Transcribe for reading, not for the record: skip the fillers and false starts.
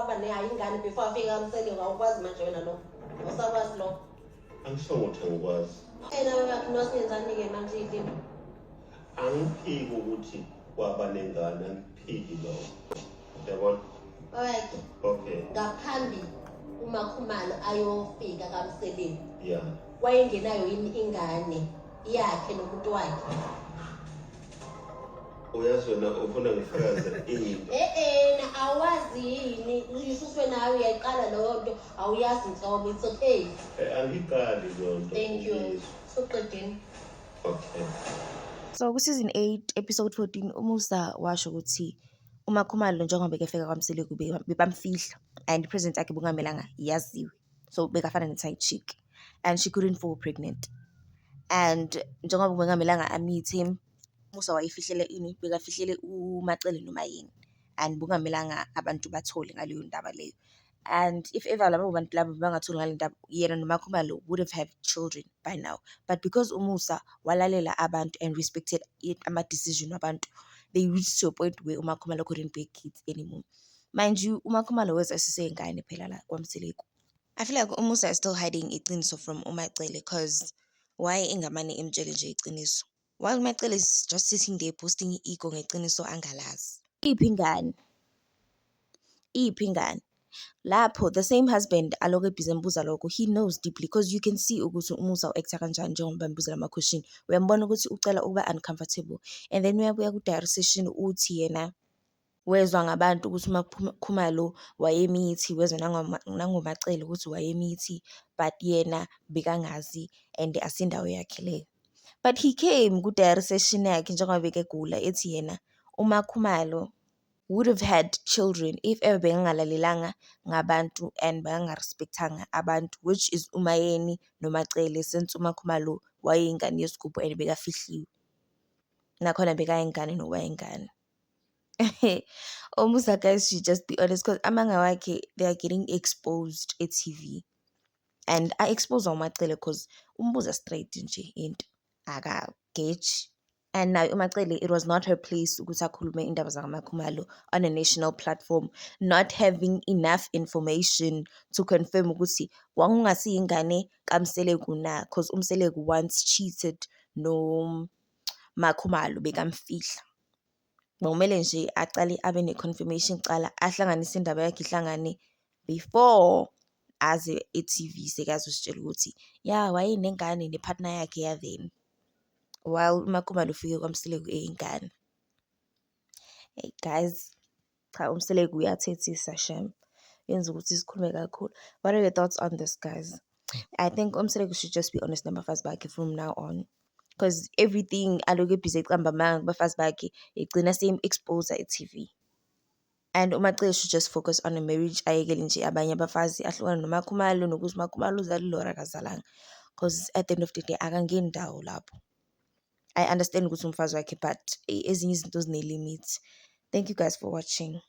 waba ingane before afika kaMseleku awukwazi manje wena lo usakwazi lo angisho ukuthi angikwazi yakho nosenzani-ke manje iy'limi angiphiki ukuthi kwaba nengane angiphiki lokho yabona alright okay ngaphambi uMakhumalo ayofika kaMseleku yeah wayengenayo yini ingane yakhe nomuntu wakhe uyazi wena ufuna ngifakaze ini na awazi yini uyisuswe nawe uyayiqala leyo nto awuyazi nhlobo it's okay angiqali leyo nto thank you soqedeni okay so ku-season 8 episode 14 uMusa washo ukuthi uMakhumalo njengoba bekafika kwaMseleku bebamfihla and i-present yakhe bungamelanga yaziwe so bekafana ne-side chick and she couldn't fall pregnant and njengoba bungamelanga ameet him Musa wayifihlele ini bekafihlele uMacele noMayini and bungamelanga abantu bathole ngaleyo ndaba leyo and if ever labo bantu labo bangatholi ngale ndaba yena noMakhumalo would have had children by now but because uMusa walalela abantu and respected ama-decision wabantu they reached to a point where uMakhumalo couldn't bear kids anymore. Mind you, uMakhumalo was asisengane phela la kwaMseleku. I feel like uMusa is still hiding iqiniso from uMacele because why ingamane imtshele nje iqiniso while Macele is just sitting there boasting ego ngeqiniso angalazi. Iphi ingane lapho the same husband aloku ebhizi embuza lokho he knows deeply because you can see ukuthi uMusa u-acta kanjani njengoba embuza lama-question uyambona ukuthi ucela ukuba uncomfortable and then uyabuya ku-diary session uthi yena wezwa ngabantu ukuthi uMakhumalo wayemithi wezwa nangoMacele ukuthi wayemithi but yena bekangazi and asindawo yakhe leyo but he came ku-diary session yakhe njengoba bekegula ethi yena uMakhumalo would have had children if ever bekangalalelanga ngabantu and bekangarespectanga abantu which is uMayeni noMacele since uMakhumalo wayeyingane yesigubhu and bekafihliwe nakhona bekayingane nokwayingane. Musa guys should just be honest because amanga wakhe they are getting exposed at TV and I expose uMacele because umbuza straight nje into akageji and now uMacele it was not her place ukuthi akhulume indaba zakaMakhumalo on a national platform not having enough information to confirm ukuthi kwakungasiyingane kaMseleku na because uMseleku once cheated no Makhumalo bekamfihla kumele nje aqale abe ne-confirmation cala ahlanganise indaba yakhe ihlangane before aze e-TV sekazositshela ukuthi ya wayenengane nepartner yakhe ya-then while uMakhumalo ufike kwaMseleku eyingane. Hey guys, cha uMseleku uyathethisa shem yenza ukuthi sikhulume kakhulu. What are your thoughts on this guys? I think uMseleku should just be honest nabafazi bakhe from now on because everything aloku ebhizi ecamba amanga kubafazi bakhe egcina seyim-expose e-TV and uMacele should just focus on a marriage ayekele nje abanye abafazi ahlukane noMakhumalo nokuthi uMakhumalo uzalile or akazalanga because at the end of the day akangeni ndawo lapho. I understand ukuthi umfazi wakhe but ezinye izinto zine-limits. Thank you guys for watching.